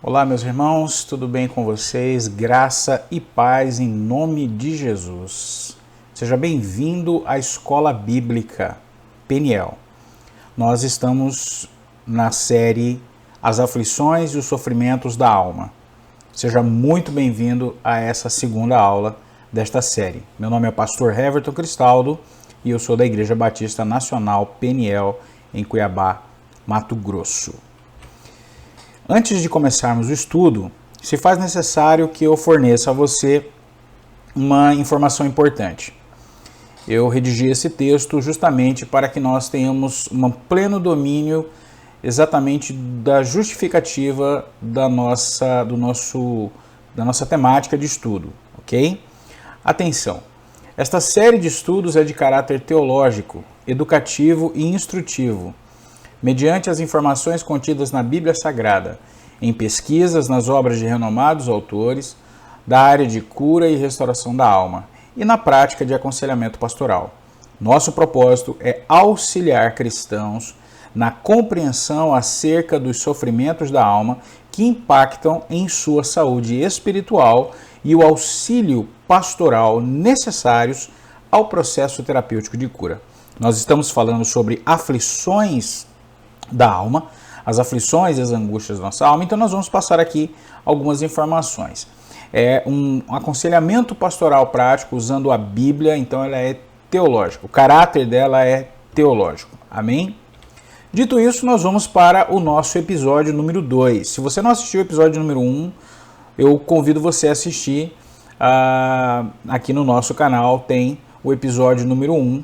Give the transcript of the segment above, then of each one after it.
Olá, meus irmãos, tudo bem com vocês? Graça e paz em nome de Jesus. Seja bem-vindo à Escola Bíblica Peniel. Nós estamos na série As Aflições e os Sofrimentos da Alma. Seja muito bem-vindo a essa segunda aula desta série. Meu nome é Pastor Heverton Cristaldo e eu sou da Igreja Batista Nacional Peniel, em Cuiabá, Mato Grosso. Antes de começarmos o estudo, se faz necessário que eu forneça a você uma informação importante. Eu redigi esse texto justamente para que nós tenhamos um pleno domínio exatamente da justificativa da nossa temática de estudo, ok? Atenção! Esta série de estudos é de caráter teológico, educativo e instrutivo, mediante as informações contidas na Bíblia Sagrada, em pesquisas nas obras de renomados autores da área de cura e restauração da alma e na prática de aconselhamento pastoral. Nosso propósito é auxiliar cristãos na compreensão acerca dos sofrimentos da alma que impactam em sua saúde espiritual e o auxílio pastoral necessários ao processo terapêutico de cura. Nós estamos falando sobre aflições da alma, as aflições e as angústias da nossa alma, então nós vamos passar aqui algumas informações. É um aconselhamento pastoral prático usando a Bíblia, então ela é teológica, o caráter dela é teológico, amém? Dito isso, nós vamos para o nosso episódio número 2. Se você não assistiu o episódio número 1, eu convido você a assistir aqui no nosso canal, tem o episódio número 1,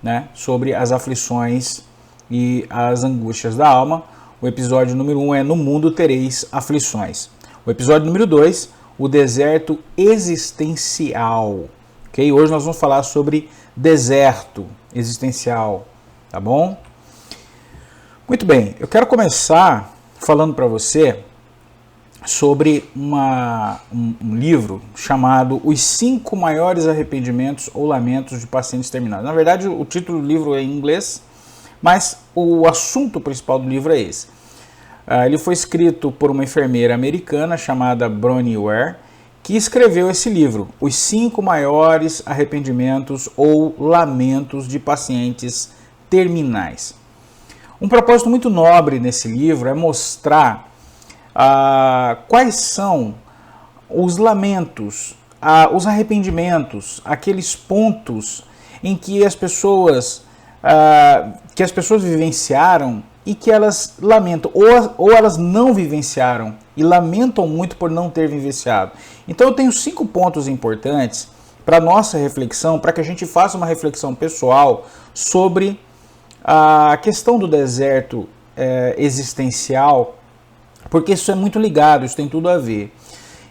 né, sobre as aflições e as angústias da alma. O episódio número 1 é No Mundo Tereis Aflições. O episódio número 2, o deserto existencial. Okay? Hoje nós vamos falar sobre deserto existencial, tá bom? Muito bem, eu quero começar falando para você sobre um livro chamado Os 5 Maiores Arrependimentos ou Lamentos de Pacientes Terminais. Na verdade, o título do livro é em inglês, mas o assunto principal do livro é esse. Ele foi escrito por uma enfermeira americana chamada Bronnie Ware, que escreveu esse livro, Os 5 Maiores Arrependimentos ou Lamentos de Pacientes Terminais. Um propósito muito nobre nesse livro é mostrar quais são os lamentos, os arrependimentos, aqueles pontos em que as pessoas vivenciaram e que elas lamentam, ou elas não vivenciaram e lamentam muito por não ter vivenciado. Então eu tenho 5 pontos importantes para a nossa reflexão, para que a gente faça uma reflexão pessoal sobre a questão do deserto existencial, porque isso é muito ligado, isso tem tudo a ver.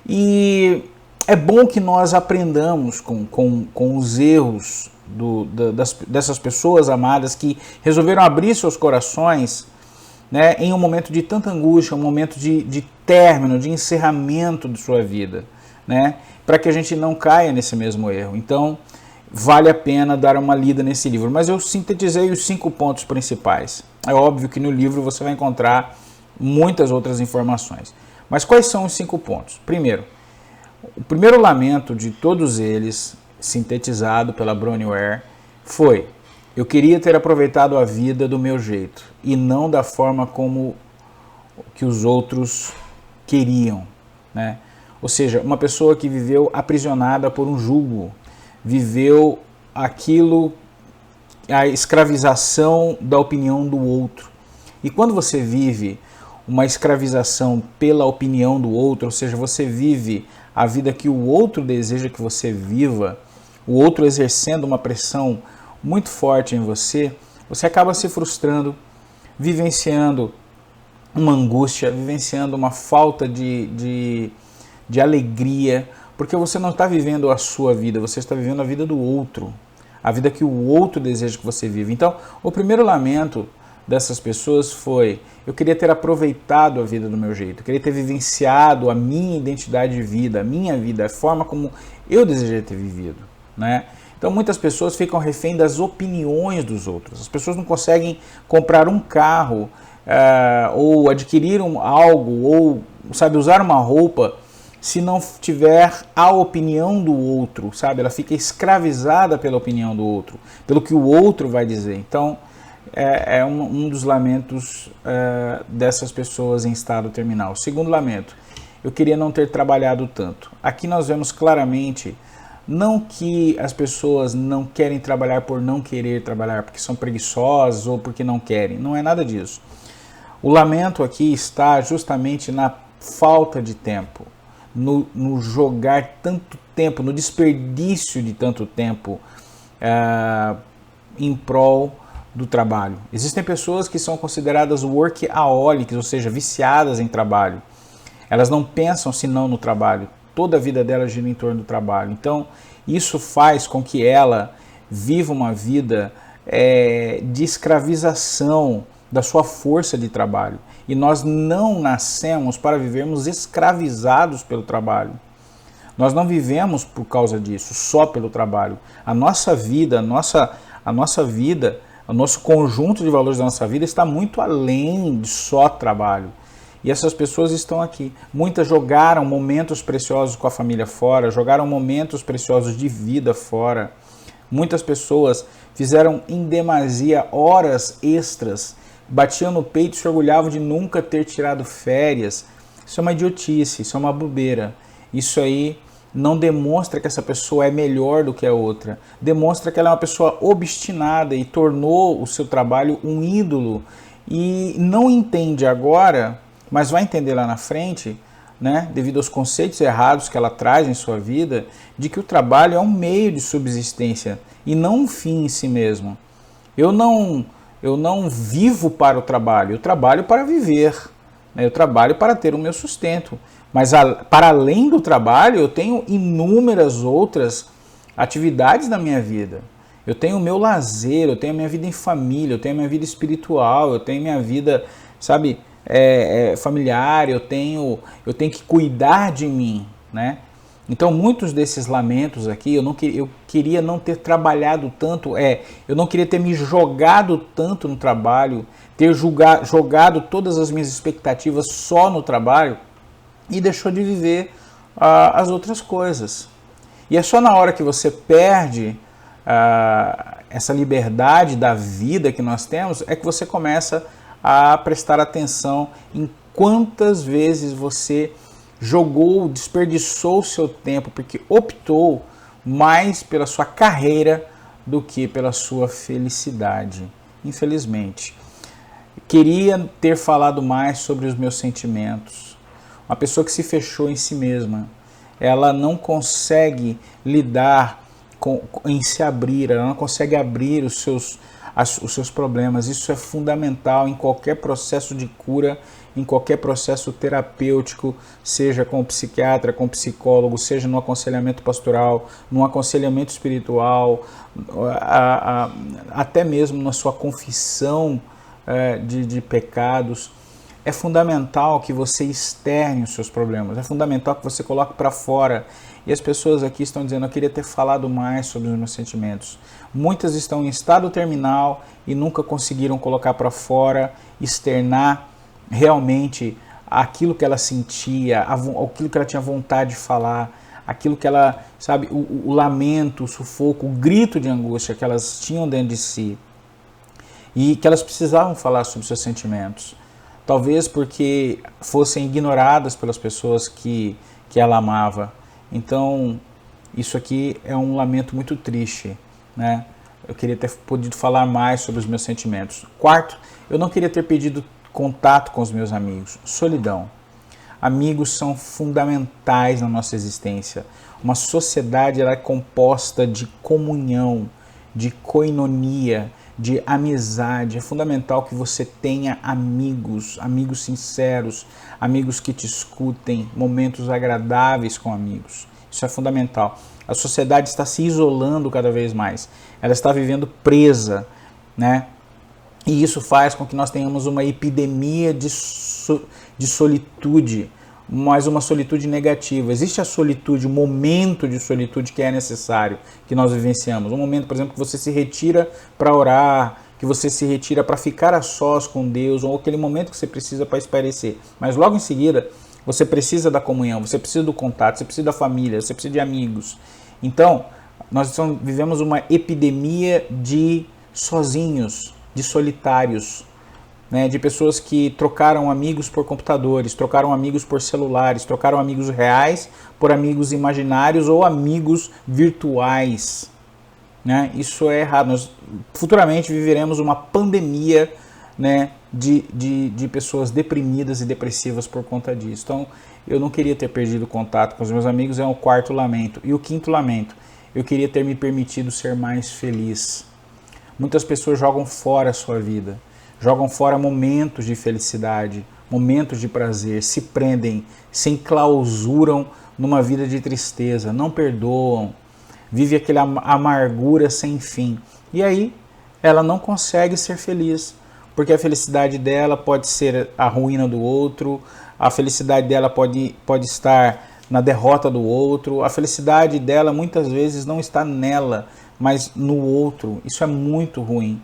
E é bom que nós aprendamos com os erros dessas pessoas amadas que resolveram abrir seus corações, né, em um momento de tanta angústia, um momento de término, de encerramento de sua vida, né, para que a gente não caia nesse mesmo erro. Então, vale a pena dar uma lida nesse livro. Mas eu sintetizei os 5 pontos principais. É óbvio que no livro você vai encontrar muitas outras informações. Mas quais são os 5 pontos? Primeiro, o primeiro lamento de todos eles, sintetizado pela Bronnie Ware, foi: eu queria ter aproveitado a vida do meu jeito e não da forma como que os outros queriam, né? Ou seja, uma pessoa que viveu aprisionada por um jugo, viveu a escravização da opinião do outro. E quando você vive uma escravização pela opinião do outro, ou seja, você vive a vida que o outro deseja que você viva, o outro exercendo uma pressão muito forte em você, você acaba se frustrando, vivenciando uma angústia, vivenciando uma falta de alegria, porque você não está vivendo a sua vida, você está vivendo a vida do outro, a vida que o outro deseja que você viva. Então, o primeiro lamento dessas pessoas foi: eu queria ter aproveitado a vida do meu jeito, eu queria ter vivenciado a minha identidade de vida, a minha vida, a forma como eu desejei ter vivido, né? Então muitas pessoas ficam refém das opiniões dos outros. As pessoas não conseguem comprar um carro ou adquirir algo ou sabe, usar uma roupa se não tiver a opinião do outro, sabe? Ela fica escravizada pela opinião do outro, pelo que o outro vai dizer. Então, é um dos lamentos dessas pessoas em estado terminal. Segundo lamento, eu queria não ter trabalhado tanto. Aqui nós vemos claramente, não que as pessoas não querem trabalhar por não querer trabalhar, porque são preguiçosas ou porque não querem, não é nada disso. O lamento aqui está justamente na falta de tempo, no jogar tanto tempo, no desperdício de tanto tempo em prol do trabalho. Existem pessoas que são consideradas workaholics, ou seja, viciadas em trabalho. Elas não pensam senão no trabalho. Toda a vida dela gira em torno do trabalho. Então, isso faz com que ela viva uma vida de escravização da sua força de trabalho. E nós não nascemos para vivermos escravizados pelo trabalho. Nós não vivemos por causa disso, só pelo trabalho. A nossa vida, o nosso conjunto de valores da nossa vida está muito além de só trabalho. E essas pessoas estão aqui. Muitas jogaram momentos preciosos com a família fora, jogaram momentos preciosos de vida fora. Muitas pessoas fizeram em demasia horas extras, batiam no peito e se orgulhavam de nunca ter tirado férias. Isso é uma idiotice, isso é uma bobeira. Isso aí não demonstra que essa pessoa é melhor do que a outra. Demonstra que ela é uma pessoa obstinada e tornou o seu trabalho um ídolo. E não entende agora, mas vai entender lá na frente, né, devido aos conceitos errados que ela traz em sua vida, de que o trabalho é um meio de subsistência e não um fim em si mesmo. Eu não vivo para o trabalho, eu trabalho para viver, né, eu trabalho para ter o meu sustento. Mas para além do trabalho, eu tenho inúmeras outras atividades na minha vida. Eu tenho o meu lazer, eu tenho a minha vida em família, eu tenho a minha vida espiritual, eu tenho a minha vida, sabe, familiar, eu tenho que cuidar de mim, né? Então, muitos desses lamentos aqui, eu queria não ter trabalhado tanto, eu não queria ter me jogado tanto no trabalho, ter jogado todas as minhas expectativas só no trabalho, e deixou de viver as outras coisas. E é só na hora que você perde essa liberdade da vida que nós temos, é que você começa a prestar atenção em quantas vezes você desperdiçou o seu tempo, porque optou mais pela sua carreira do que pela sua felicidade. Infelizmente. Queria ter falado mais sobre os meus sentimentos. Uma pessoa que se fechou em si mesma, ela não consegue lidar em se abrir, ela não consegue abrir os seus problemas. Isso é fundamental em qualquer processo de cura, em qualquer processo terapêutico, seja com o psiquiatra, com o psicólogo, seja no aconselhamento pastoral, no aconselhamento espiritual, até mesmo na sua confissão de pecados. É fundamental que você externe os seus problemas, é fundamental que você coloque para fora. E as pessoas aqui estão dizendo, eu queria ter falado mais sobre os meus sentimentos. Muitas estão em estado terminal e nunca conseguiram colocar para fora, externar realmente aquilo que ela sentia, aquilo que ela tinha vontade de falar, aquilo que ela, sabe, o lamento, o sufoco, o grito de angústia que elas tinham dentro de si. E que elas precisavam falar sobre seus sentimentos. Talvez porque fossem ignoradas pelas pessoas que ela amava. Então, isso aqui é um lamento muito triste, né? Eu queria ter podido falar mais sobre os meus sentimentos. Quarto, eu não queria ter pedido contato com os meus amigos. Solidão. Amigos são fundamentais na nossa existência. Uma sociedade ela é composta de comunhão, de koinonia, de amizade. É fundamental que você tenha amigos, amigos sinceros, amigos que te escutem, momentos agradáveis com amigos. Isso é fundamental. A sociedade está se isolando cada vez mais. Ela está vivendo presa, né? E isso faz com que nós tenhamos uma epidemia de solitude, mas uma solitude negativa. Existe a solitude, o momento de solitude que é necessário, que nós vivenciamos. Um momento, por exemplo, que você se retira para orar, que você se retira para ficar a sós com Deus, ou aquele momento que você precisa para espairecer. Mas logo em seguida, Você precisa da comunhão, você precisa do contato, você precisa da família, você precisa de amigos. Então, nós vivemos uma epidemia de sozinhos, de solitários, né, de pessoas que trocaram amigos por computadores, trocaram amigos por celulares, trocaram amigos reais por amigos imaginários ou amigos virtuais. Né? Isso é errado. Nós futuramente viveremos uma pandemia, né, de pessoas deprimidas e depressivas por conta disso. Então, eu não queria ter perdido contato com os meus amigos, é o quarto lamento. E o quinto lamento, eu queria ter me permitido ser mais feliz. Muitas pessoas jogam fora a sua vida, jogam fora momentos de felicidade, momentos de prazer, se prendem, se enclausuram numa vida de tristeza, não perdoam, vive aquela amargura sem fim. E aí ela não consegue ser feliz, porque a felicidade dela pode ser a ruína do outro, a felicidade dela pode estar na derrota do outro, a felicidade dela muitas vezes não está nela, mas no outro. Isso é muito ruim.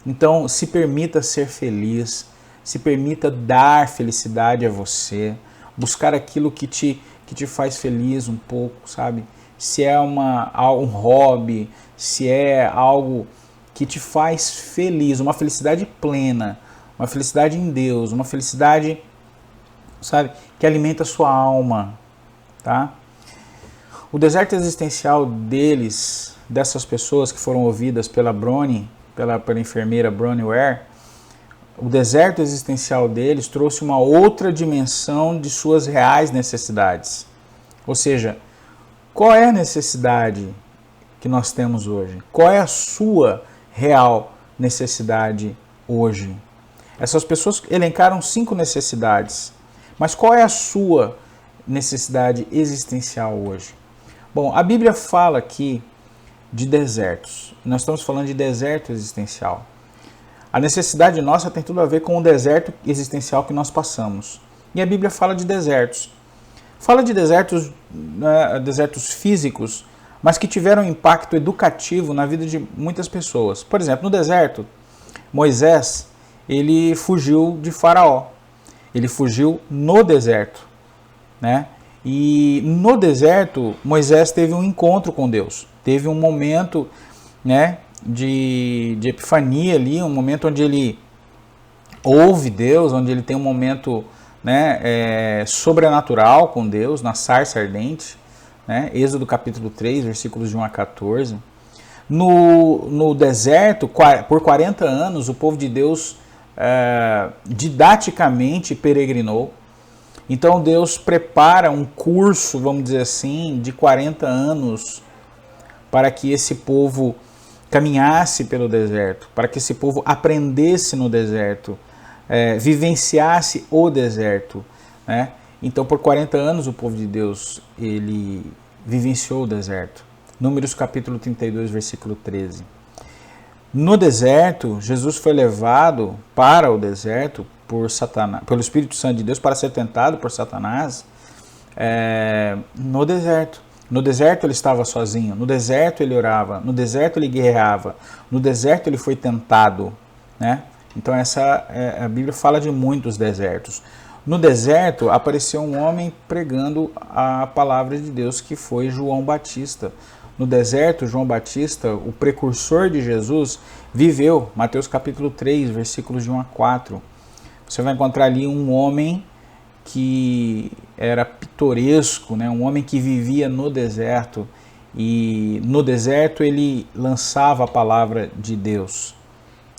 Então, se permita ser feliz, se permita dar felicidade a você, buscar aquilo que te faz feliz um pouco, sabe? Se é um hobby, se é algo que te faz feliz, uma felicidade plena, uma felicidade em Deus, uma felicidade, sabe, que alimenta a sua alma, tá? O deserto existencial dessas pessoas que foram ouvidas pela Bronnie, pela enfermeira Bronnie Ware, o deserto existencial deles trouxe uma outra dimensão de suas reais necessidades. Ou seja, qual é a necessidade que nós temos hoje? Qual é a sua real necessidade hoje? Essas pessoas elencaram 5 necessidades, mas qual é a sua necessidade existencial hoje? Bom, a Bíblia fala aqui de desertos. Nós estamos falando de deserto existencial. A necessidade nossa tem tudo a ver com o deserto existencial que nós passamos. E a Bíblia fala de desertos. Fala de desertos, né, desertos físicos, mas que tiveram um impacto educativo na vida de muitas pessoas. Por exemplo, no deserto, Moisés, ele fugiu de Faraó. Ele fugiu no deserto, né? E no deserto, Moisés teve um encontro com Deus. Teve um momento, né, de epifania ali, um momento onde ele ouve Deus, onde ele tem um momento, né, sobrenatural com Deus, na sarça ardente, né? Êxodo capítulo 3, versículos de 1 a 14. No deserto, por 40 anos, o povo de Deus didaticamente peregrinou. Então Deus prepara um curso, vamos dizer assim, de 40 anos para que esse povo caminhasse pelo deserto, para que esse povo aprendesse no deserto, vivenciasse o deserto, né? Então, por 40 anos, o povo de Deus, ele vivenciou o deserto. Números capítulo 32, versículo 13. No deserto, Jesus foi levado para o deserto por Satanás, pelo Espírito Santo de Deus, para ser tentado por Satanás no deserto. No deserto ele estava sozinho, no deserto ele orava, no deserto ele guerreava, no deserto ele foi tentado, né? Então a Bíblia fala de muitos desertos. No deserto apareceu um homem pregando a palavra de Deus, que foi João Batista. No deserto, João Batista, o precursor de Jesus, viveu, Mateus capítulo 3, versículos de 1 a 4. Você vai encontrar ali um homem que era pitoresco, né? Um homem que vivia no deserto, e no deserto ele lançava a palavra de Deus,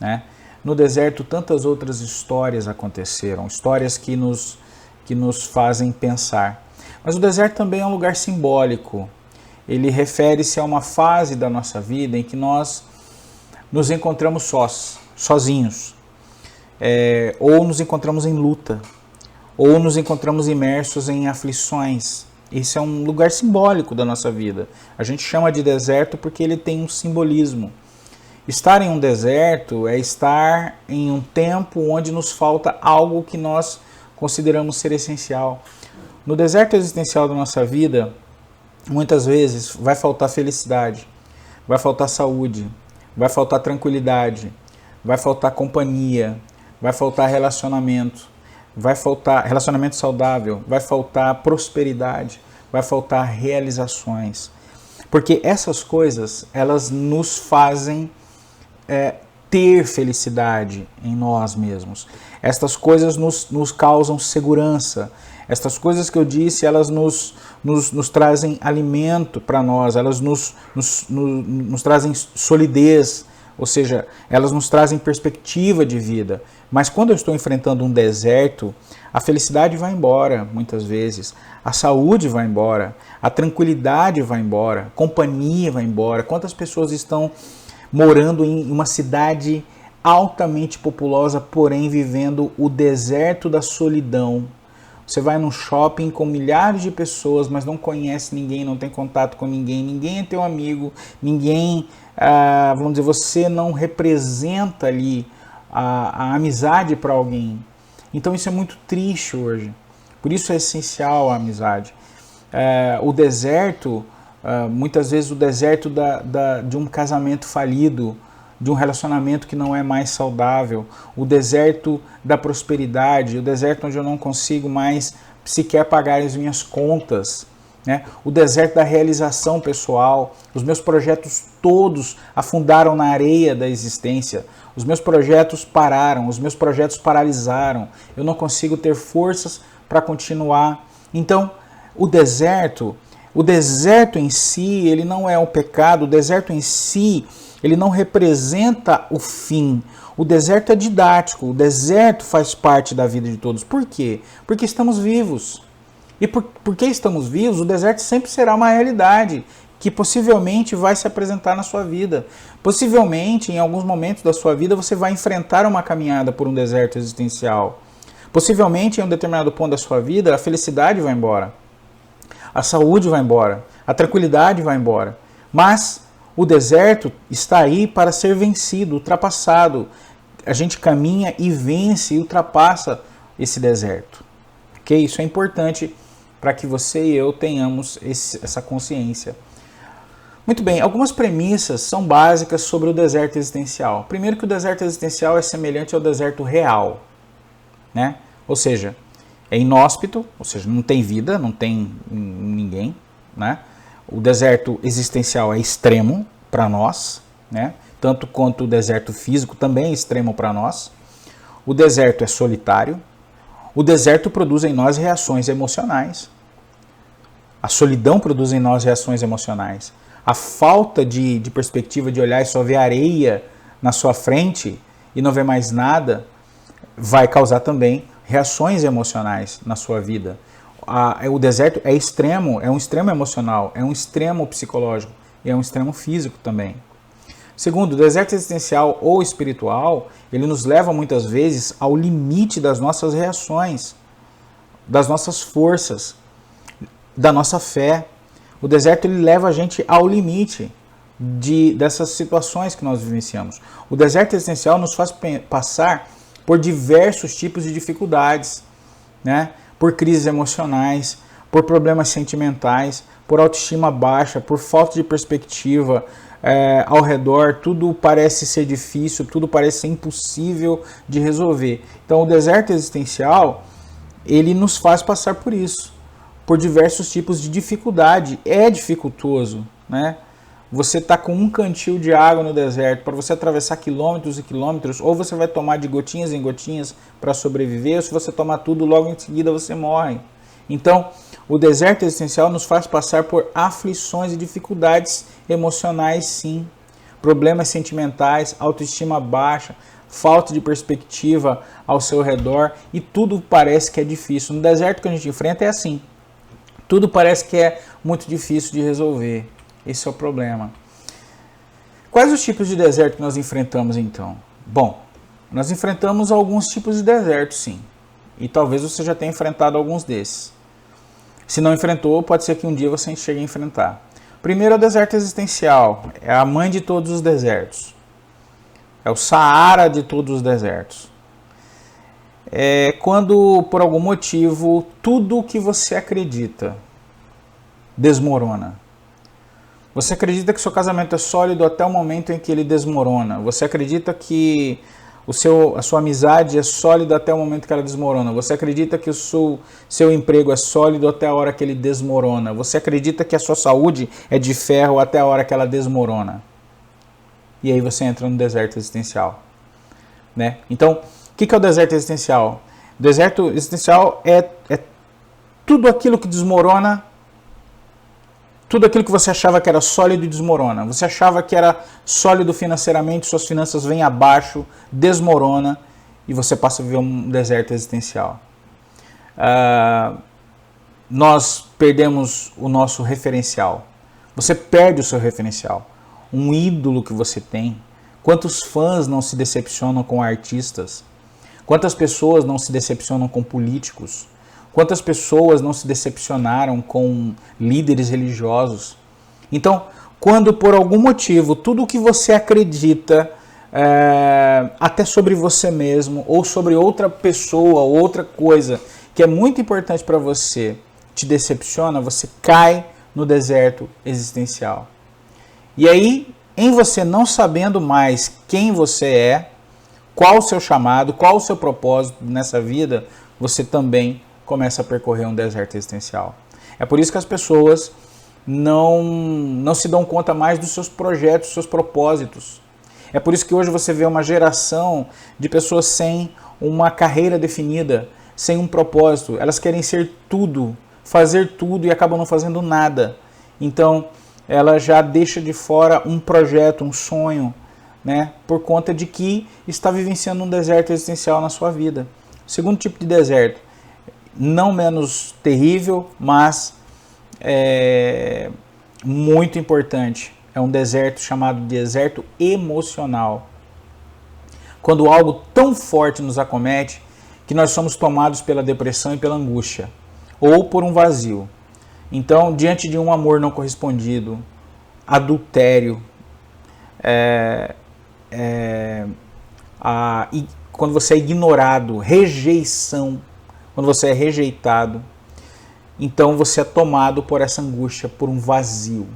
né? No deserto tantas outras histórias aconteceram, histórias que nos fazem pensar. Mas o deserto também é um lugar simbólico. Ele refere-se a uma fase da nossa vida em que nós nos encontramos sozinhos, ou nos encontramos em luta, ou nos encontramos imersos em aflições. Esse é um lugar simbólico da nossa vida. A gente chama de deserto porque ele tem um simbolismo. Estar em um deserto é estar em um tempo onde nos falta algo que nós consideramos ser essencial. No deserto existencial da nossa vida, muitas vezes vai faltar felicidade, vai faltar saúde, vai faltar tranquilidade, vai faltar companhia, vai faltar relacionamento, vai faltar relacionamento saudável, vai faltar prosperidade, vai faltar realizações. Porque essas coisas, elas nos fazem ter felicidade em nós mesmos. Estas coisas nos causam segurança. Estas coisas que eu disse, elas nos trazem alimento para nós, elas nos trazem solidez, ou seja, elas nos trazem perspectiva de vida. Mas quando eu estou enfrentando um deserto, a felicidade vai embora, muitas vezes. A saúde vai embora, a tranquilidade vai embora, a companhia vai embora. Quantas pessoas estão morando em uma cidade altamente populosa, porém vivendo o deserto da solidão? Você vai num shopping com milhares de pessoas, mas não conhece ninguém, não tem contato com ninguém, ninguém é teu amigo, ninguém, vamos dizer, você não representa ali a amizade para alguém. Então isso é muito triste hoje. Por isso é essencial a amizade. O deserto, muitas vezes o deserto de um casamento falido, de um relacionamento que não é mais saudável, o deserto da prosperidade, o deserto onde eu não consigo mais sequer pagar as minhas contas, né? O deserto da realização pessoal, os meus projetos todos afundaram na areia da existência, os meus projetos pararam, os meus projetos paralisaram, eu não consigo ter forças para continuar. Então, o deserto em si, ele não é um pecado, o deserto em si, ele não representa o fim. O deserto é didático, o deserto faz parte da vida de todos. Por quê? Porque estamos vivos. E porque estamos vivos, o deserto sempre será uma realidade que possivelmente vai se apresentar na sua vida. Possivelmente, em alguns momentos da sua vida, você vai enfrentar uma caminhada por um deserto existencial. Possivelmente, em um determinado ponto da sua vida, a felicidade vai embora. A saúde vai embora. A tranquilidade vai embora. Mas o deserto está aí para ser vencido, ultrapassado. A gente caminha e vence e ultrapassa esse deserto. Ok? Isso é importante para que você e eu tenhamos essa consciência. Muito bem, algumas premissas são básicas sobre o deserto existencial. Primeiro, que o deserto existencial é semelhante ao deserto real, né? Ou seja, é inóspito, ou seja, não tem vida, não tem ninguém, né? O deserto existencial é extremo para nós, né? Tanto quanto o deserto físico também é extremo para nós. O deserto é solitário. O deserto produz em nós reações emocionais. A solidão produz em nós reações emocionais. A falta de perspectiva de olhar e só ver areia na sua frente e não ver mais nada vai causar também reações emocionais na sua vida. O deserto é extremo, é um extremo emocional, é um extremo psicológico e é um extremo físico também. Segundo, o deserto existencial ou espiritual, ele nos leva muitas vezes ao limite das nossas reações, das nossas forças, da nossa fé. O deserto ele leva a gente ao limite dessas situações que nós vivenciamos. O deserto existencial nos faz passar por diversos tipos de dificuldades, né? Por crises emocionais, por problemas sentimentais, por autoestima baixa, por falta de perspectiva ao redor, tudo parece ser difícil, tudo parece ser impossível de resolver. Então o deserto existencial, ele nos faz passar por isso, por diversos tipos de dificuldade. É dificultoso, né? Você está com um cantil de água no deserto, para você atravessar quilômetros e quilômetros, ou você vai tomar de gotinhas em gotinhas para sobreviver, ou se você tomar tudo, logo em seguida você morre. Então, o deserto existencial nos faz passar por aflições e dificuldades emocionais, sim. Problemas sentimentais, autoestima baixa, falta de perspectiva ao seu redor, e tudo parece que é difícil. No deserto que a gente enfrenta é assim. Tudo parece que é muito difícil de resolver. Esse é o problema. Quais os tipos de deserto que nós enfrentamos então? Bom, nós enfrentamos alguns tipos de deserto, sim. E talvez você já tenha enfrentado alguns desses. Se não enfrentou, pode ser que um dia você chegue a enfrentar. Primeiro é o deserto existencial. É a mãe de todos os desertos. É o Saara de todos os desertos. É quando, por algum motivo, tudo o que você acredita desmorona. Você acredita que seu casamento é sólido até o momento em que ele desmorona. Você acredita que A sua amizade é sólida até o momento que ela desmorona. Você acredita que o seu emprego é sólido até a hora que ele desmorona. Você acredita que a sua saúde é de ferro até a hora que ela desmorona. E aí você entra no deserto existencial. Né? Então, o que é o deserto existencial? O deserto existencial é tudo aquilo que desmorona. Tudo aquilo que você achava que era sólido e desmorona. Você achava que era sólido financeiramente, suas finanças vêm abaixo, desmorona e você passa a viver um deserto existencial. Nós perdemos o nosso referencial. Você perde o seu referencial. Um ídolo que você tem. Quantos fãs não se decepcionam com artistas? Quantas pessoas não se decepcionam com políticos? Quantas pessoas não se decepcionaram com líderes religiosos? Então, quando por algum motivo tudo o que você acredita, até sobre você mesmo, ou sobre outra pessoa, outra coisa, que é muito importante para você, te decepciona, você cai no deserto existencial. E aí, em você não sabendo mais quem você é, qual o seu chamado, qual o seu propósito nessa vida, você também começa a percorrer um deserto existencial. É por isso que as pessoas não se dão conta mais dos seus projetos, dos seus propósitos. É por isso que hoje você vê uma geração de pessoas sem uma carreira definida, sem um propósito. Elas querem ser tudo, fazer tudo e acabam não fazendo nada. Então, ela já deixa de fora um projeto, um sonho, né, por conta de que está vivenciando um deserto existencial na sua vida. O segundo tipo de deserto, não menos terrível, mas muito importante. É um deserto chamado deserto emocional. Quando algo tão forte nos acomete que nós somos tomados pela depressão e pela angústia, ou por um vazio. Então, diante de um amor não correspondido, adultério, quando você é ignorado, rejeição, quando você é rejeitado, então você é tomado por essa angústia, por um vazio.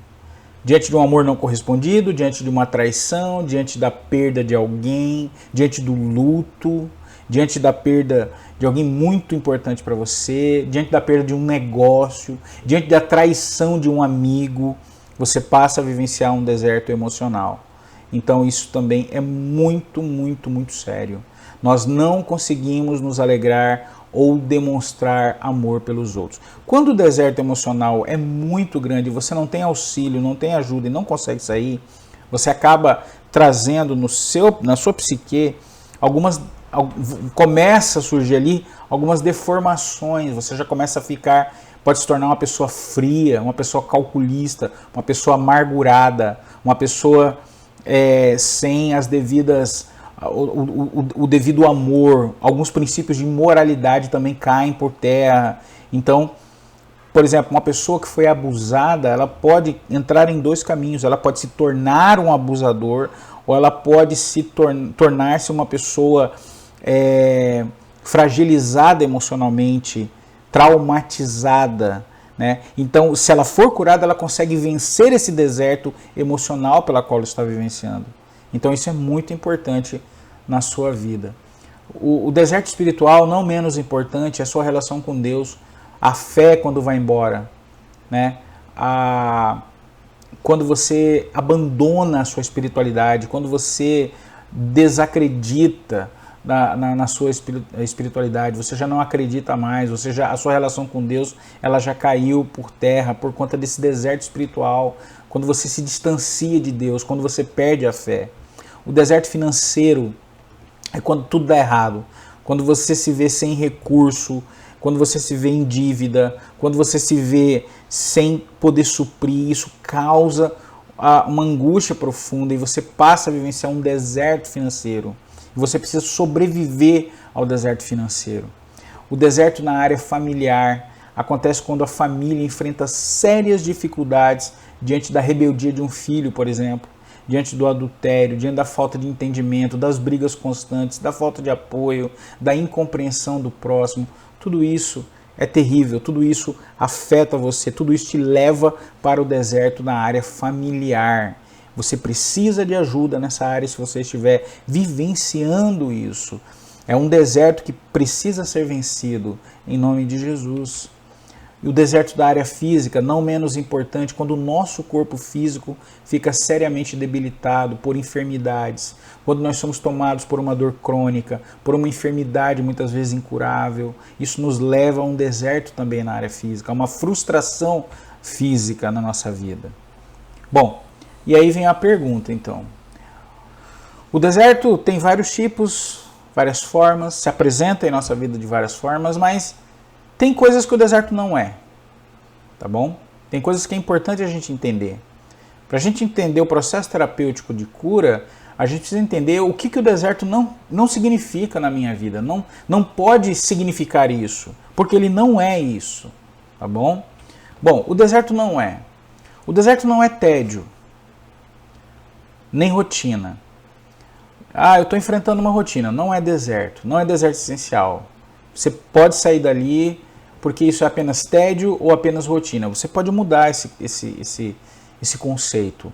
Diante de um amor não correspondido, diante de uma traição, diante da perda de alguém, diante do luto, diante da perda de alguém muito importante para você, diante da perda de um negócio, diante da traição de um amigo, você passa a vivenciar um deserto emocional. Então isso também é muito, muito, muito sério. Nós não conseguimos nos alegrar ou demonstrar amor pelos outros. Quando o deserto emocional é muito grande, você não tem auxílio, não tem ajuda e não consegue sair, você acaba trazendo na sua psique começa a surgir ali algumas deformações, você já começa a pode se tornar uma pessoa fria, uma pessoa calculista, uma pessoa amargurada, uma pessoa sem as devidas o devido amor. Alguns princípios de moralidade também caem por terra. Então, por exemplo, uma pessoa que foi abusada, ela pode entrar em dois caminhos. Ela pode se tornar um abusador, ou ela pode tornar-se uma pessoa fragilizada emocionalmente, traumatizada, né? Então, se ela for curada, ela consegue vencer esse deserto emocional pela qual ela está vivenciando. Então isso é muito importante na sua vida. O deserto espiritual, não menos importante, é a sua relação com Deus, a fé quando vai embora, né? Quando você abandona a sua espiritualidade, quando você desacredita na sua espiritualidade, você já não acredita mais, a sua relação com Deus ela já caiu por terra por conta desse deserto espiritual, quando você se distancia de Deus, quando você perde a fé. O deserto financeiro é quando tudo dá errado, quando você se vê sem recurso, quando você se vê em dívida, quando você se vê sem poder suprir, isso causa uma angústia profunda e você passa a vivenciar um deserto financeiro. Você precisa sobreviver ao deserto financeiro. O deserto na área familiar acontece quando a família enfrenta sérias dificuldades diante da rebeldia de um filho, por exemplo, diante do adultério, diante da falta de entendimento, das brigas constantes, da falta de apoio, da incompreensão do próximo. Tudo isso é terrível, tudo isso afeta você, tudo isso te leva para o deserto na área familiar. Você precisa de ajuda nessa área se você estiver vivenciando isso. É um deserto que precisa ser vencido em nome de Jesus. E o deserto da área física, não menos importante, quando o nosso corpo físico fica seriamente debilitado por enfermidades, quando nós somos tomados por uma dor crônica, por uma enfermidade muitas vezes incurável, isso nos leva a um deserto também na área física, a uma frustração física na nossa vida. Bom, e aí vem a pergunta então. O deserto tem vários tipos, várias formas, se apresenta em nossa vida de várias formas, mas tem coisas que o deserto não é, tá bom? Tem coisas que é importante a gente entender. Para a gente entender o processo terapêutico de cura, a gente precisa entender o que o deserto não significa na minha vida. Não pode significar isso, porque ele não é isso, tá bom? Bom, o deserto não é. O deserto não é tédio, nem rotina. Eu estou enfrentando uma rotina. Não é deserto essencial. Você pode sair dali porque isso é apenas tédio ou apenas rotina. Você pode mudar esse conceito.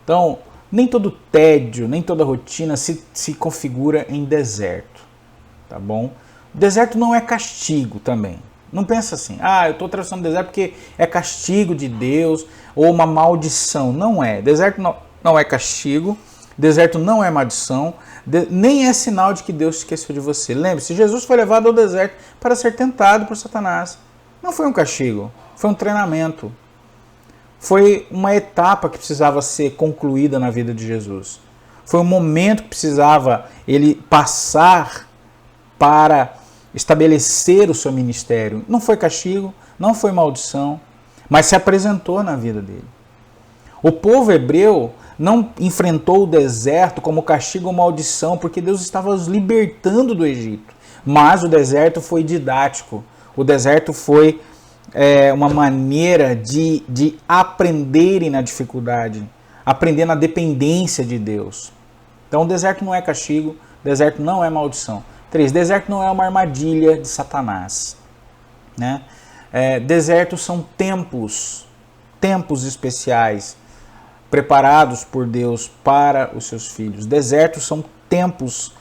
Então, nem todo tédio, nem toda rotina se configura em deserto, tá bom? Deserto não é castigo também. Não pensa assim, eu estou atravessando o deserto porque é castigo de Deus ou uma maldição. Não é. Deserto não é castigo, deserto não é maldição, nem é sinal de que Deus esqueceu de você. Lembre-se, Jesus foi levado ao deserto para ser tentado por Satanás. Não foi um castigo, foi um treinamento. Foi uma etapa que precisava ser concluída na vida de Jesus. Foi um momento que precisava ele passar para estabelecer o seu ministério. Não foi castigo, não foi maldição, mas se apresentou na vida dele. O povo hebreu não enfrentou o deserto como castigo ou maldição, porque Deus estava os libertando do Egito. Mas o deserto foi didático. O deserto foi uma maneira de aprenderem na dificuldade, aprender na dependência de Deus. Então o deserto não é castigo, o deserto não é maldição. 3. Deserto não é uma armadilha de Satanás, né? Desertos são tempos especiais, preparados por Deus para os seus filhos. Desertos são tempos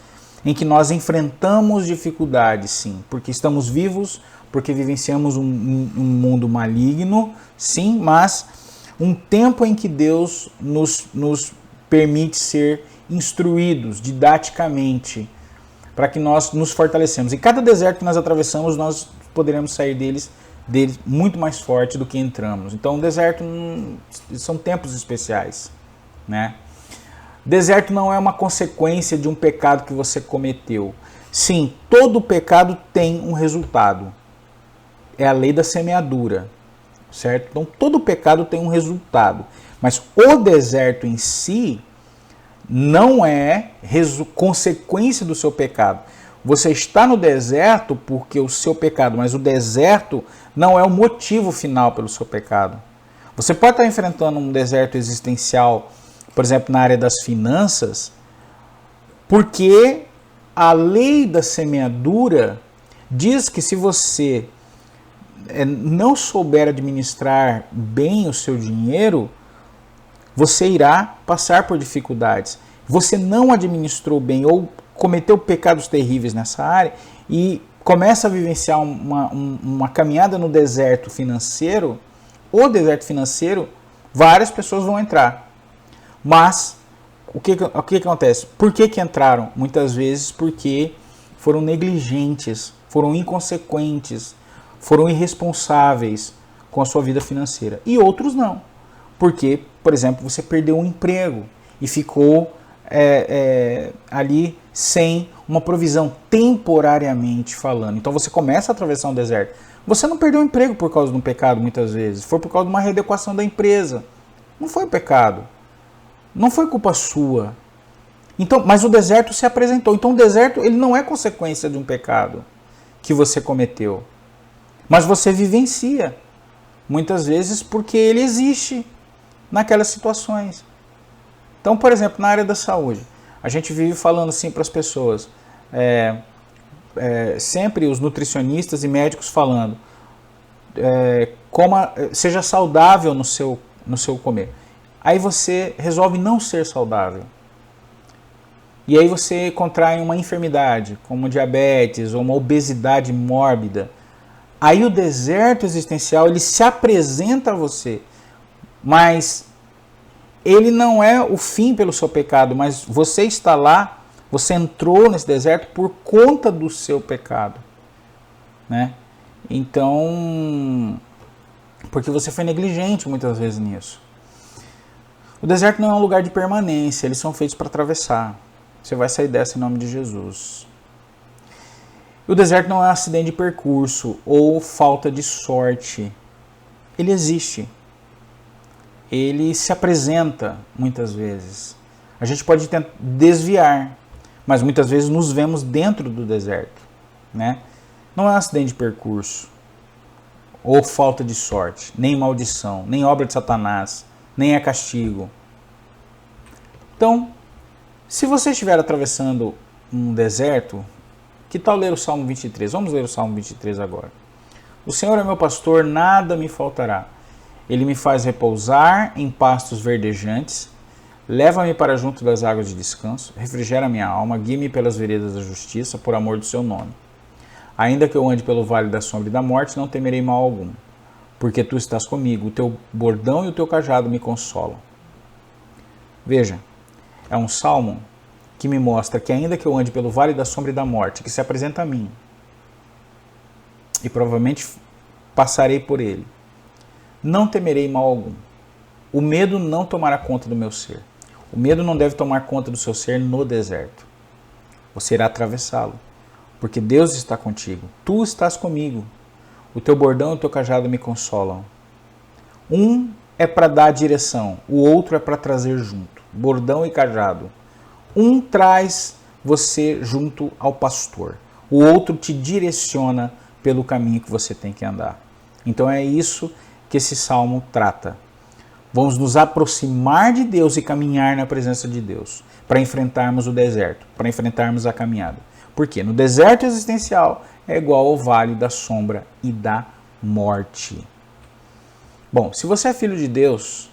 em que nós enfrentamos dificuldades, sim, porque estamos vivos, porque vivenciamos um mundo maligno, sim, mas um tempo em que Deus nos permite ser instruídos didaticamente, para que nós nos fortalecemos. E cada deserto que nós atravessamos, nós poderemos sair deles muito mais forte do que entramos. Então, o deserto são tempos especiais, né? Deserto não é uma consequência de um pecado que você cometeu. Sim, todo pecado tem um resultado. É a lei da semeadura, certo? Então, todo pecado tem um resultado. Mas o deserto em si não é consequência do seu pecado. Você está no deserto porque o seu pecado, mas o deserto não é o motivo final pelo seu pecado. Você pode estar enfrentando um deserto existencial, por exemplo, na área das finanças, porque a lei da semeadura diz que se você não souber administrar bem o seu dinheiro, você irá passar por dificuldades. Você não administrou bem ou cometeu pecados terríveis nessa área e começa a vivenciar uma caminhada no deserto financeiro, o deserto financeiro, várias pessoas vão entrar. Mas, o que acontece? Por que entraram? Muitas vezes porque foram negligentes, foram inconsequentes, foram irresponsáveis com a sua vida financeira. E outros não. Porque, por exemplo, você perdeu um emprego e ficou ali sem uma provisão, temporariamente falando. Então você começa a atravessar um deserto. Você não perdeu o emprego por causa de um pecado, muitas vezes. Foi por causa de uma readequação da empresa. Não foi pecado. Não foi culpa sua. Então, mas o deserto se apresentou. Então o deserto ele não é consequência de um pecado que você cometeu. Mas você vivencia. Muitas vezes porque ele existe naquelas situações. Então, por exemplo, na área da saúde, a gente vive falando assim para as pessoas, sempre os nutricionistas e médicos falando, seja saudável no seu comer. aí você resolve não ser saudável. E aí você contrai uma enfermidade, como diabetes ou uma obesidade mórbida. Aí o deserto existencial, ele se apresenta a você, mas ele não é o fim pelo seu pecado, mas você está lá, você entrou nesse deserto por conta do seu pecado, né? Então, porque você foi negligente muitas vezes nisso. O deserto não é um lugar de permanência, eles são feitos para atravessar. Você vai sair dessa em nome de Jesus. O deserto não é um acidente de percurso ou falta de sorte. Ele existe. Ele se apresenta muitas vezes. A gente pode tentar desviar, mas muitas vezes nos vemos dentro do deserto, né? Não é um acidente de percurso ou falta de sorte, nem maldição, nem obra de Satanás, nem é castigo. Então, se você estiver atravessando um deserto, que tal ler o Salmo 23? Vamos ler o Salmo 23 agora. O Senhor é meu pastor, nada me faltará. Ele me faz repousar em pastos verdejantes, leva-me para junto das águas de descanso, refrigera minha alma, guia-me pelas veredas da justiça, por amor do seu nome. Ainda que eu ande pelo vale da sombra e da morte, não temerei mal algum, porque tu estás comigo, o teu bordão e o teu cajado me consolam. Veja, é um salmo que me mostra que ainda que eu ande pelo vale da sombra e da morte, que se apresenta a mim, e provavelmente passarei por ele, não temerei mal algum. O medo não tomará conta do meu ser. O medo não deve tomar conta do seu ser no deserto. Você irá atravessá-lo, porque Deus está contigo. Tu estás comigo. O teu bordão e o teu cajado me consolam. Um é para dar direção, o outro é para trazer junto. Bordão e cajado. Um traz você junto ao pastor. O outro te direciona pelo caminho que você tem que andar. Então é isso que esse salmo trata. Vamos nos aproximar de Deus e caminhar na presença de Deus para enfrentarmos o deserto, para enfrentarmos a caminhada. Porque no deserto existencial é igual ao vale da sombra e da morte. Bom, se você é filho de Deus,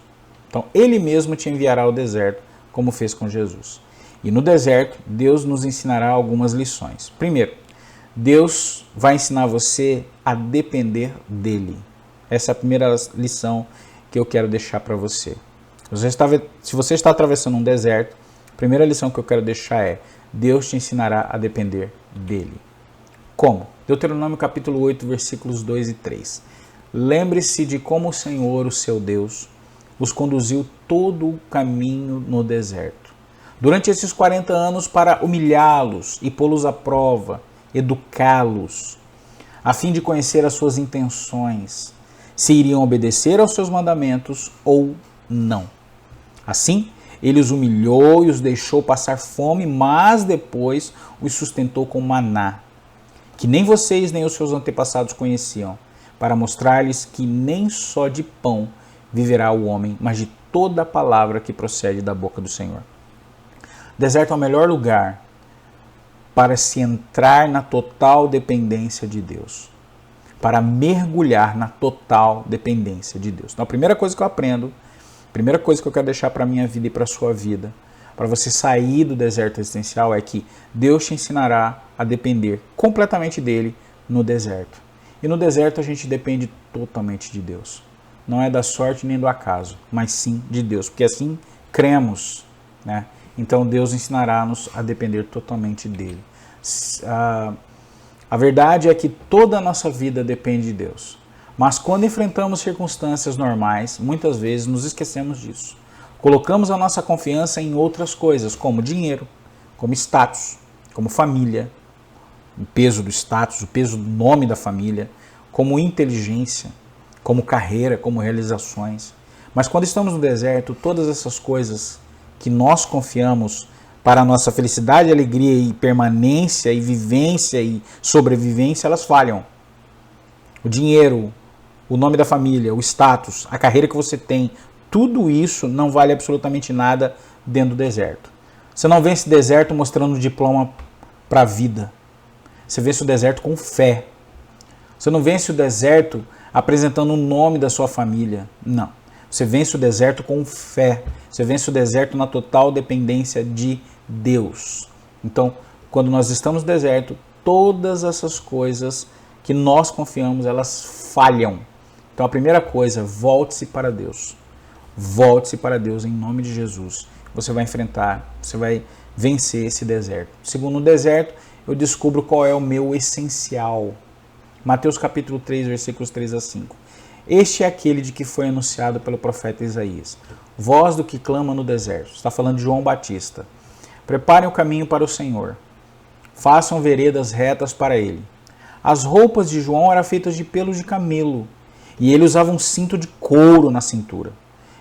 então Ele mesmo te enviará ao deserto, como fez com Jesus. E no deserto, Deus nos ensinará algumas lições. Primeiro, Deus vai ensinar você a depender dEle. Essa é a primeira lição que eu quero deixar para você. Se você está atravessando um deserto, a primeira lição que eu quero deixar é: Deus te ensinará a depender dEle. Como? Deuteronômio capítulo 8, versículos 2 e 3. Lembre-se de como o Senhor, o seu Deus, os conduziu todo o caminho no deserto. Durante esses 40 anos para humilhá-los e pô-los à prova, educá-los, a fim de conhecer as suas intenções, se iriam obedecer aos seus mandamentos ou não. Assim, ele os humilhou e os deixou passar fome, mas depois os sustentou com maná, que nem vocês nem os seus antepassados conheciam, para mostrar-lhes que nem só de pão viverá o homem, mas de toda a palavra que procede da boca do Senhor. Deserto é o melhor lugar para se entrar na total dependência de Deus, para mergulhar na total dependência de Deus. Então, a primeira coisa que eu aprendo, a primeira coisa que eu quero deixar para a minha vida e para a sua vida, para você sair do deserto existencial, é que Deus te ensinará a depender completamente dele no deserto. E no deserto a gente depende totalmente de Deus. Não é da sorte nem do acaso, mas sim de Deus, porque assim cremos, né? Então Deus ensinará-nos a depender totalmente dele. A verdade é que toda a nossa vida depende de Deus. Mas quando enfrentamos circunstâncias normais, muitas vezes nos esquecemos disso. Colocamos a nossa confiança em outras coisas, como dinheiro, como status, como família, o peso do status, o peso do nome da família, como inteligência, como carreira, como realizações. Mas quando estamos no deserto, todas essas coisas que nós confiamos para a nossa felicidade, alegria e permanência e vivência e sobrevivência, elas falham. O dinheiro, o nome da família, o status, a carreira que você tem, tudo isso não vale absolutamente nada dentro do deserto. Você não vence o deserto mostrando diploma para a vida. Você vence o deserto com fé. Você não vence o deserto apresentando o nome da sua família. Não. Você vence o deserto com fé. Você vence o deserto na total dependência de Deus. Então, quando nós estamos no deserto, todas essas coisas que nós confiamos, elas falham. Então, a primeira coisa, volte-se para Deus. Volte-se para Deus em nome de Jesus. Você vai enfrentar, você vai vencer esse deserto. Segundo, no deserto, eu descubro qual é o meu essencial. Mateus capítulo 3, versículos 3 a 5. Este é aquele de que foi anunciado pelo profeta Isaías. Voz do que clama no deserto. Está falando de João Batista. Preparem o caminho para o Senhor. Façam veredas retas para ele. As roupas de João eram feitas de pelos de camelo, e ele usava um cinto de couro na cintura.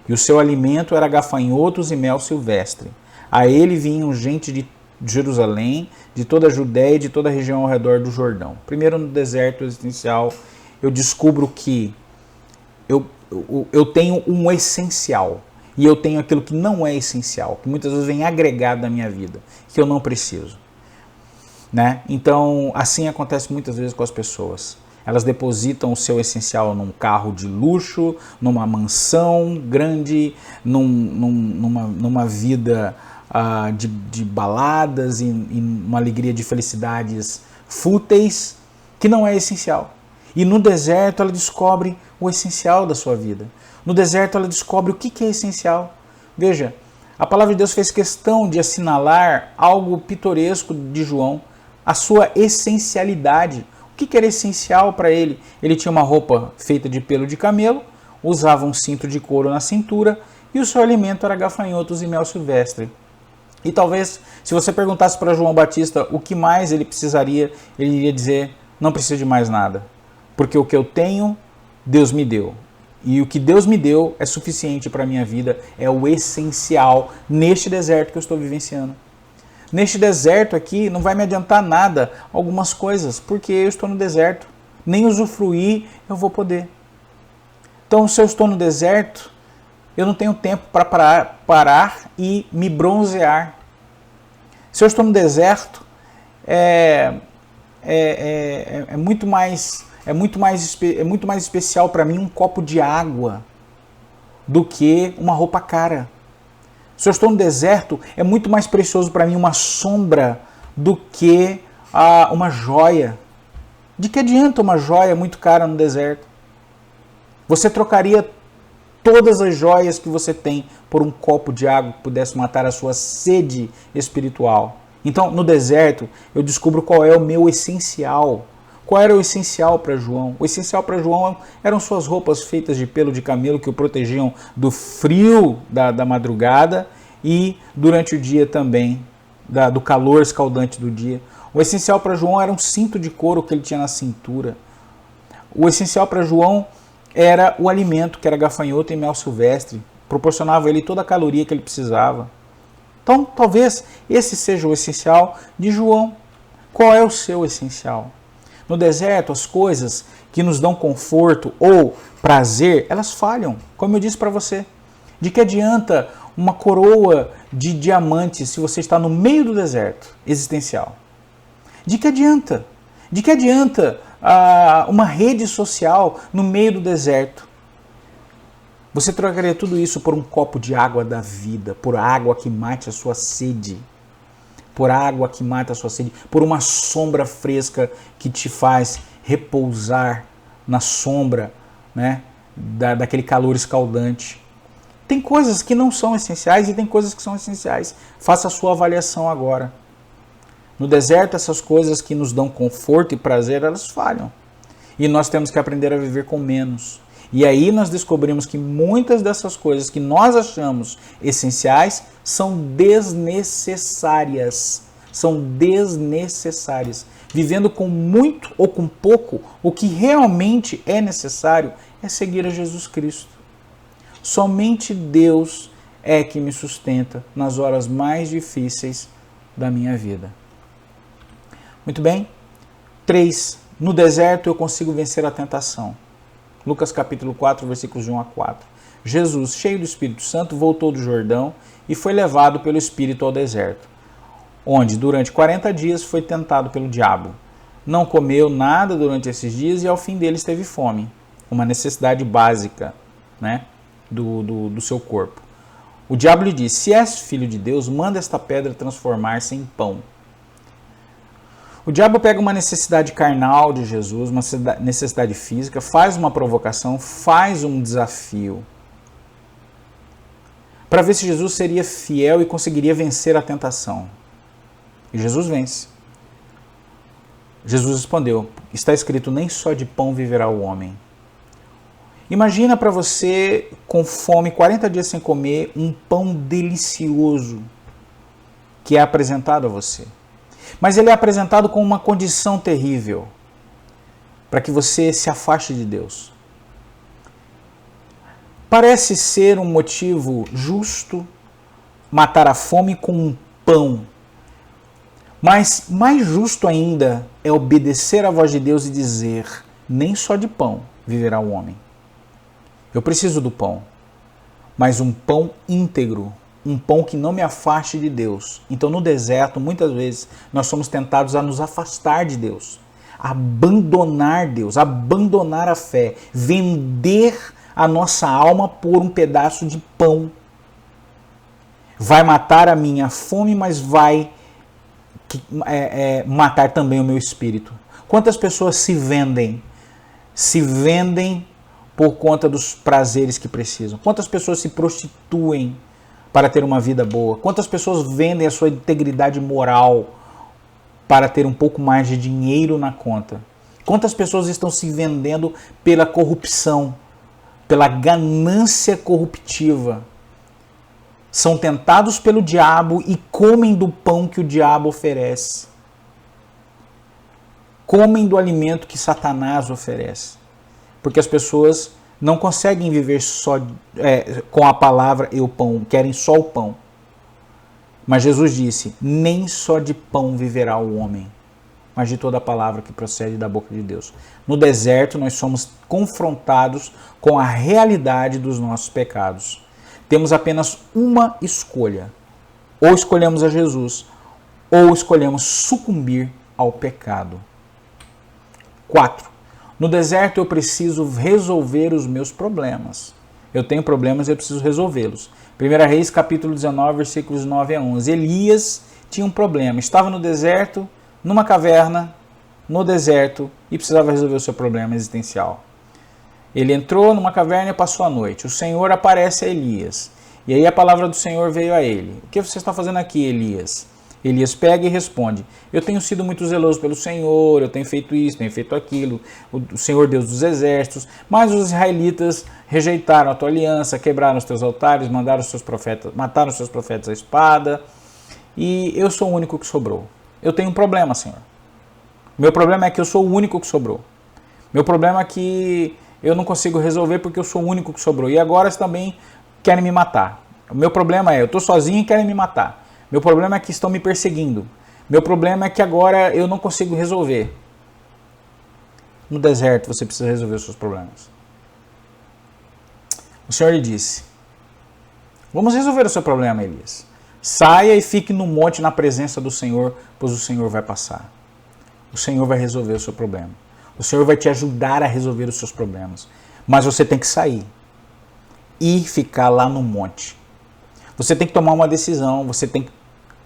E o seu alimento era gafanhotos e mel silvestre. A ele vinham gente de Jerusalém, de toda a Judéia e de toda a região ao redor do Jordão. Primeiro, no deserto existencial, eu descubro que eu tenho um essencial. E eu tenho aquilo que não é essencial, que muitas vezes vem agregado na minha vida, que eu não preciso. Né? Então, assim acontece muitas vezes com as pessoas. Elas depositam o seu essencial num carro de luxo, numa mansão grande, numa vida de baladas e uma alegria de felicidades fúteis, que não é essencial. E no deserto ela descobre o essencial da sua vida. No deserto ela descobre o que é essencial. Veja, a palavra de Deus fez questão de assinalar algo pitoresco de João, a sua essencialidade. O que era essencial para ele? Ele tinha uma roupa feita de pelo de camelo, usava um cinto de couro na cintura e o seu alimento era gafanhotos e mel silvestre. E talvez, se você perguntasse para João Batista o que mais ele precisaria, ele iria dizer, não preciso de mais nada. Porque o que eu tenho, Deus me deu. E o que Deus me deu é suficiente para a minha vida, é o essencial neste deserto que eu estou vivenciando. Neste deserto aqui não vai me adiantar nada algumas coisas, porque eu estou no deserto. Nem usufruir eu vou poder. Então, se eu estou no deserto, eu não tenho tempo para parar e me bronzear. Se eu estou no deserto, é muito mais especial para mim um copo de água do que uma roupa cara. Se eu estou no deserto, é muito mais precioso para mim uma sombra do que uma joia. De que adianta uma joia muito cara no deserto? Você trocaria todas as joias que você tem por um copo de água que pudesse matar a sua sede espiritual. Então, no deserto, eu descubro qual é o meu essencial. Qual era o essencial para João? O essencial para João eram suas roupas feitas de pelo de camelo que o protegiam do frio da madrugada e durante o dia também, do calor escaldante do dia. O essencial para João era um cinto de couro que ele tinha na cintura. O essencial para João era o alimento, que era gafanhoto e mel silvestre. Proporcionava a ele toda a caloria que ele precisava. Então, talvez esse seja o essencial de João. Qual é o seu essencial? No deserto, as coisas que nos dão conforto ou prazer, elas falham, como eu disse para você. De que adianta uma coroa de diamantes se você está no meio do deserto existencial? De que adianta? De que adianta uma rede social no meio do deserto? Você trocaria tudo isso por um copo de água da vida, por água que mate a sua sede. Por água que mata a sua sede, por uma sombra fresca que te faz repousar na sombra, né, daquele calor escaldante. Tem coisas que não são essenciais e tem coisas que são essenciais. Faça a sua avaliação agora. No deserto, essas coisas que nos dão conforto e prazer, elas falham. E nós temos que aprender a viver com menos. E aí nós descobrimos que muitas dessas coisas que nós achamos essenciais são desnecessárias. São desnecessárias. Vivendo com muito ou com pouco, o que realmente é necessário é seguir a Jesus Cristo. Somente Deus é que me sustenta nas horas mais difíceis da minha vida. Muito bem. 3. No deserto eu consigo vencer a tentação. Lucas capítulo 4, versículos de 1 a 4. Jesus, cheio do Espírito Santo, voltou do Jordão e foi levado pelo Espírito ao deserto, onde durante 40 dias foi tentado pelo diabo. Não comeu nada durante esses dias e ao fim deles teve fome. Uma necessidade básica, né? do seu corpo. O diabo lhe disse: se és filho de Deus, manda esta pedra transformar-se em pão. O diabo pega uma necessidade carnal de Jesus, uma necessidade física, faz uma provocação, faz um desafio, para ver se Jesus seria fiel e conseguiria vencer a tentação. E Jesus vence. Jesus respondeu: está escrito, nem só de pão viverá o homem. Imagina para você, com fome, 40 dias sem comer, um pão delicioso que é apresentado a você. Mas ele é apresentado com uma condição terrível, para que você se afaste de Deus. Parece ser um motivo justo matar a fome com um pão. Mas mais justo ainda é obedecer à voz de Deus e dizer: nem só de pão viverá o homem. Eu preciso do pão, mas um pão íntegro, um pão que não me afaste de Deus. Então no deserto, muitas vezes, nós somos tentados a nos afastar de Deus, a abandonar Deus, a abandonar a fé, vender a nossa alma por um pedaço de pão. Vai matar a minha fome, mas vai matar também o meu espírito. Quantas pessoas se vendem por conta dos prazeres que precisam? Quantas pessoas se prostituem para ter uma vida boa? Quantas pessoas vendem a sua integridade moral para ter um pouco mais de dinheiro na conta? Quantas pessoas estão se vendendo pela corrupção, pela ganância corruptiva? São tentados pelo diabo e comem do pão que o diabo oferece. Comem do alimento que Satanás oferece. Porque as pessoas não conseguem viver só com a palavra e o pão, querem só o pão. Mas Jesus disse: nem só de pão viverá o homem, mas de toda a palavra que procede da boca de Deus. No deserto nós somos confrontados com a realidade dos nossos pecados. Temos apenas uma escolha: ou escolhemos a Jesus, ou escolhemos sucumbir ao pecado. 4. No deserto eu preciso resolver os meus problemas. Eu tenho problemas e eu preciso resolvê-los. 1 Reis capítulo 19, versículos 9 a 11. Elias tinha um problema. Estava no deserto, numa caverna, no deserto, e precisava resolver o seu problema existencial. Ele entrou numa caverna e passou a noite. O Senhor aparece a Elias. E aí a palavra do Senhor veio a ele. O que você está fazendo aqui, Elias? Elias pega e responde: eu tenho sido muito zeloso pelo Senhor, eu tenho feito isso, tenho feito aquilo, o Senhor Deus dos exércitos, mas os israelitas rejeitaram a tua aliança, quebraram os teus altares, mataram os seus profetas à espada, e eu sou o único que sobrou. Eu tenho um problema, Senhor. Meu problema é que eu sou o único que sobrou. Meu problema é que eu não consigo resolver porque eu sou o único que sobrou. E agora eles também querem me matar. O meu problema é, eu estou sozinho e querem me matar. Meu problema é que estão me perseguindo. Meu problema é que agora eu não consigo resolver. No deserto você precisa resolver os seus problemas. O Senhor lhe disse: vamos resolver o seu problema, Elias. Saia e fique no monte na presença do Senhor, pois o Senhor vai passar. O Senhor vai resolver o seu problema. O Senhor vai te ajudar a resolver os seus problemas. Mas você tem que sair e ficar lá no monte. Você tem que tomar uma decisão, você tem que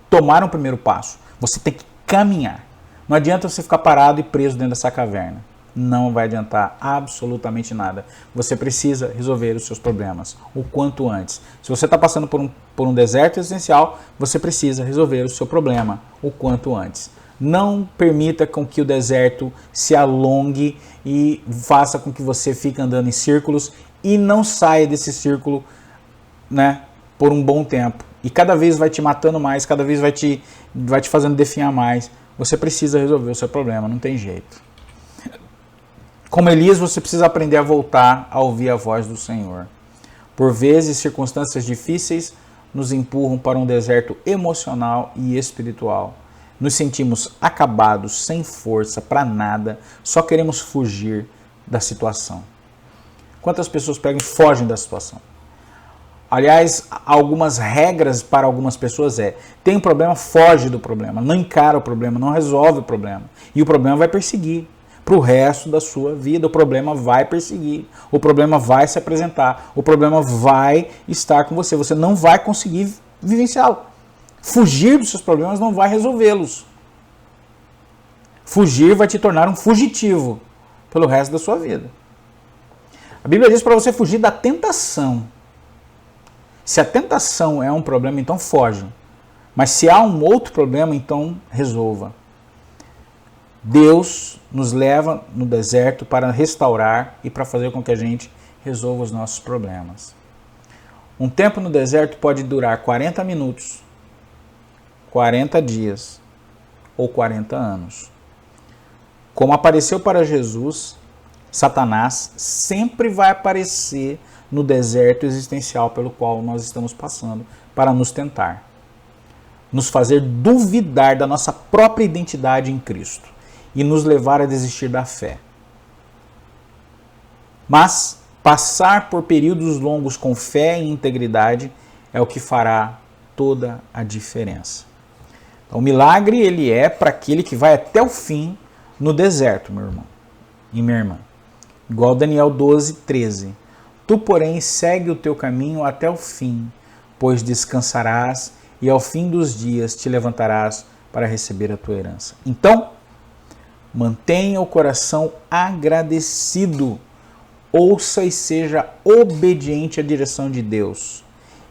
tomar um primeiro passo, você tem que caminhar. Não adianta você ficar parado e preso dentro dessa caverna. Não vai adiantar absolutamente nada. Você precisa resolver os seus problemas o quanto antes. Se você está passando por um deserto existencial, você precisa resolver o seu problema o quanto antes. Não permita com que o deserto se alongue e faça com que você fique andando em círculos e não saia desse círculo, por um bom tempo. E cada vez vai te matando mais, cada vez vai te fazendo definhar mais. Você precisa resolver o seu problema, não tem jeito. Como Elias, você precisa aprender a voltar a ouvir a voz do Senhor. Por vezes, circunstâncias difíceis nos empurram para um deserto emocional e espiritual. Nos sentimos acabados, sem força, para nada, só queremos fugir da situação. Quantas pessoas pegam e fogem da situação? Aliás, algumas regras para algumas pessoas tem um problema, foge do problema, não encara o problema, não resolve o problema. E o problema vai perseguir. para o resto da sua vida. O problema vai perseguir, o problema vai se apresentar, o problema vai estar com você. Você não vai conseguir vivenciá-lo. Fugir dos seus problemas não vai resolvê-los. Fugir vai te tornar um fugitivo pelo resto da sua vida. A Bíblia diz para você fugir da tentação. Se a tentação é um problema, então foge. Mas se há um outro problema, então resolva. Deus nos leva no deserto para restaurar e para fazer com que a gente resolva os nossos problemas. Um tempo no deserto pode durar 40 minutos, 40 dias ou 40 anos. Como apareceu para Jesus, Satanás sempre vai aparecer no deserto existencial pelo qual nós estamos passando para nos tentar, nos fazer duvidar da nossa própria identidade em Cristo e nos levar a desistir da fé. Mas passar por períodos longos com fé e integridade é o que fará toda a diferença. Então, o milagre ele é para aquele que vai até o fim no deserto, meu irmão e minha irmã. Igual Daniel 12, 13. Tu, porém, segue o teu caminho até o fim, pois descansarás e ao fim dos dias te levantarás para receber a tua herança. Então, mantenha o coração agradecido, ouça e seja obediente à direção de Deus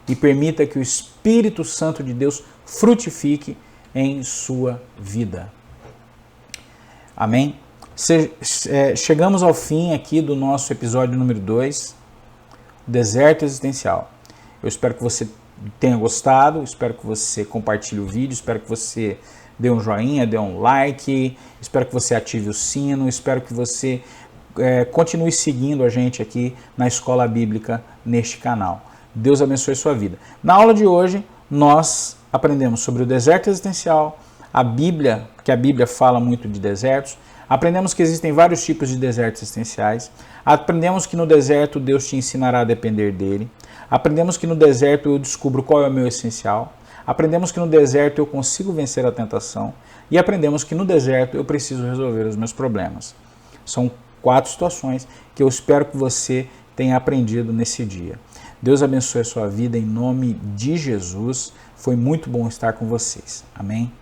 e permita que o Espírito Santo de Deus frutifique em sua vida. Amém? Chegamos ao fim aqui do nosso episódio número 2, Deserto Existencial. Eu espero que você tenha gostado, espero que você compartilhe o vídeo, espero que você dê um joinha, dê um like, espero que você ative o sino, espero que você continue seguindo a gente aqui na Escola Bíblica neste canal. Deus abençoe sua vida. Na aula de hoje, nós aprendemos sobre o deserto existencial, a Bíblia, que a Bíblia fala muito de desertos, aprendemos que existem vários tipos de desertos existenciais, aprendemos que no deserto Deus te ensinará a depender dele, aprendemos que no deserto eu descubro qual é o meu essencial, aprendemos que no deserto eu consigo vencer a tentação e aprendemos que no deserto eu preciso resolver os meus problemas. São 4 situações que eu espero que você tenha aprendido nesse dia. Deus abençoe a sua vida em nome de Jesus. Foi muito bom estar com vocês. Amém?